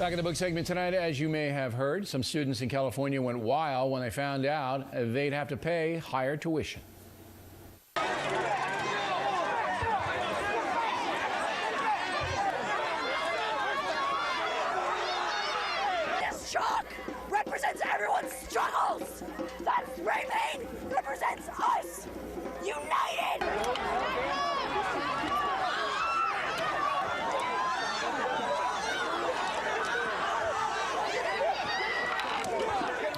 Back in the book segment tonight, as you may have heard, some students in California went wild when they found out they'd have to pay higher tuition. This chalk represents everyone's struggles. That spray paint represents us, united.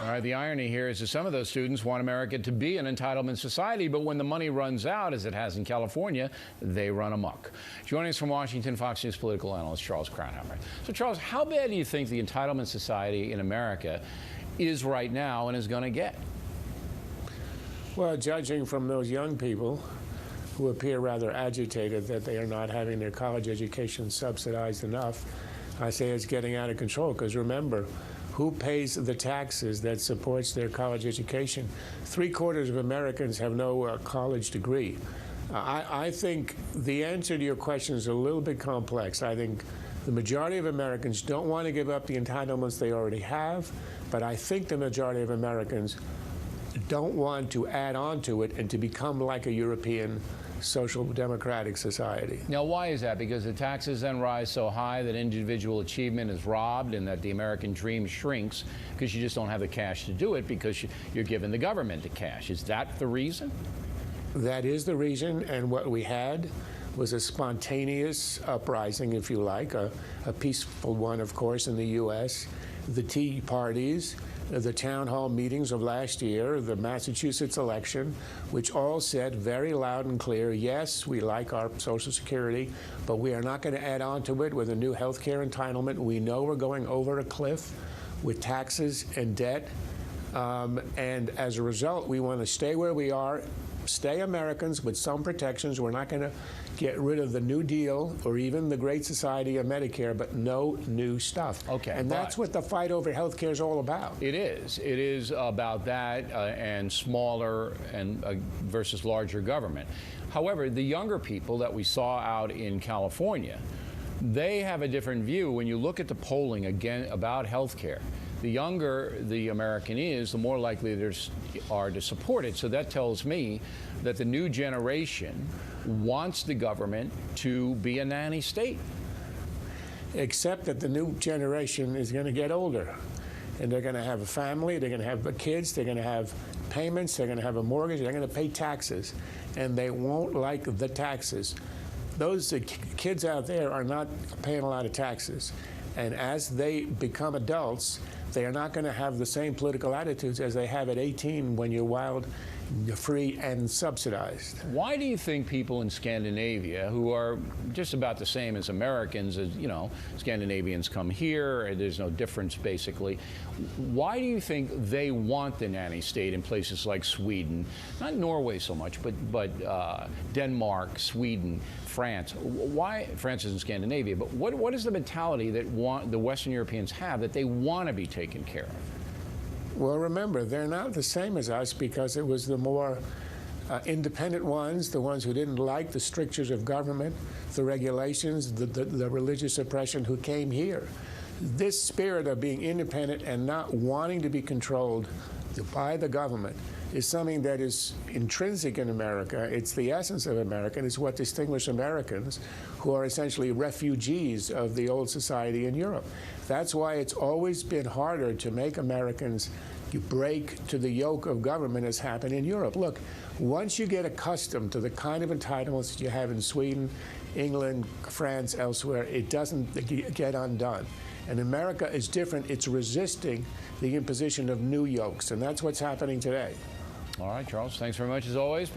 All right, the irony here is that some of those students want America to be an entitlement society, but when the money runs out, as it has in California, they run amok. Joining us from Washington, Fox News political analyst Charles KHammer. So, Charles, how bad do you think the entitlement society in America is right now and is going to get? Well, judging from those young people who appear rather agitated that they are not having their college education subsidized enough, I say it's getting out of control. Because remember, who pays the taxes that supports their college education? 3/4 of Americans have no college degree. I think the answer to your question is a little bit complex. I think the majority of Americans don't want to give up the entitlements they already have, but I think the majority of Americans don't want to add on to it and to become like a European social democratic society. Now, why is that? Because the taxes then rise so high that individual achievement is robbed and that the American dream shrinks because you just don't have the cash to do it because you're giving the government the cash. Is that the reason? That is the reason, and what we had was a spontaneous uprising, if you like, a peaceful one, of course, in the U.S. The Tea Parties, the town hall meetings of last year, the Massachusetts election, which all said very loud and clear, yes, we like our Social Security, but we are not going to add on to it with a new health care entitlement. We know we're going over a cliff with taxes and debt, and as a result, we want to stay where we are, stay Americans with some protections. We're not going to get rid of the New Deal or even the Great Society of Medicare, but no new stuff. Okay, and that's what the fight over health care is all about. It is. It is about that and smaller and versus larger government. However, the younger people that we saw out in California, they have a different view. When you look at the polling again about health care, the younger the American is, the more likely they are to support it. So that tells me that the new generation wants the government to be a nanny state. Except that the new generation is going to get older. And they're going to have a family, they're going to have kids, they're going to have payments, they're going to have a mortgage, they're going to pay taxes. And they won't like the taxes. Those kids out there are not paying a lot of taxes. And as they become adults, they are not going to have the same political attitudes as they have at 18 when you're wild, you're free, and subsidized. Why do you think people in Scandinavia, who are just about the same as Americans, as you know, Scandinavians come here, there's no difference basically, why do you think they want the nanny state in places like Sweden, not Norway so much, but Denmark, Sweden, France? Why? France is in Scandinavia, but what is the mentality that the Western Europeans have that they want to be taken care of? Well, remember, they're not the same as us because it was the more independent ones, the ones who didn't like the strictures of government, the regulations, the religious oppression, who came here. This spirit of being independent and not wanting to be controlled by the government is something that is intrinsic in America. It's the essence of America, and it's what distinguishes Americans, who are essentially refugees of the old society in Europe. That's why it's always been harder to make Americans break to the yoke of government as happened in Europe. Look, once you get accustomed to the kind of entitlements that you have in Sweden, England, France, elsewhere, it doesn't get undone. And America is different. It's resisting the imposition of new yokes, and that's what's happening today. All right, Charles, thanks very much as always.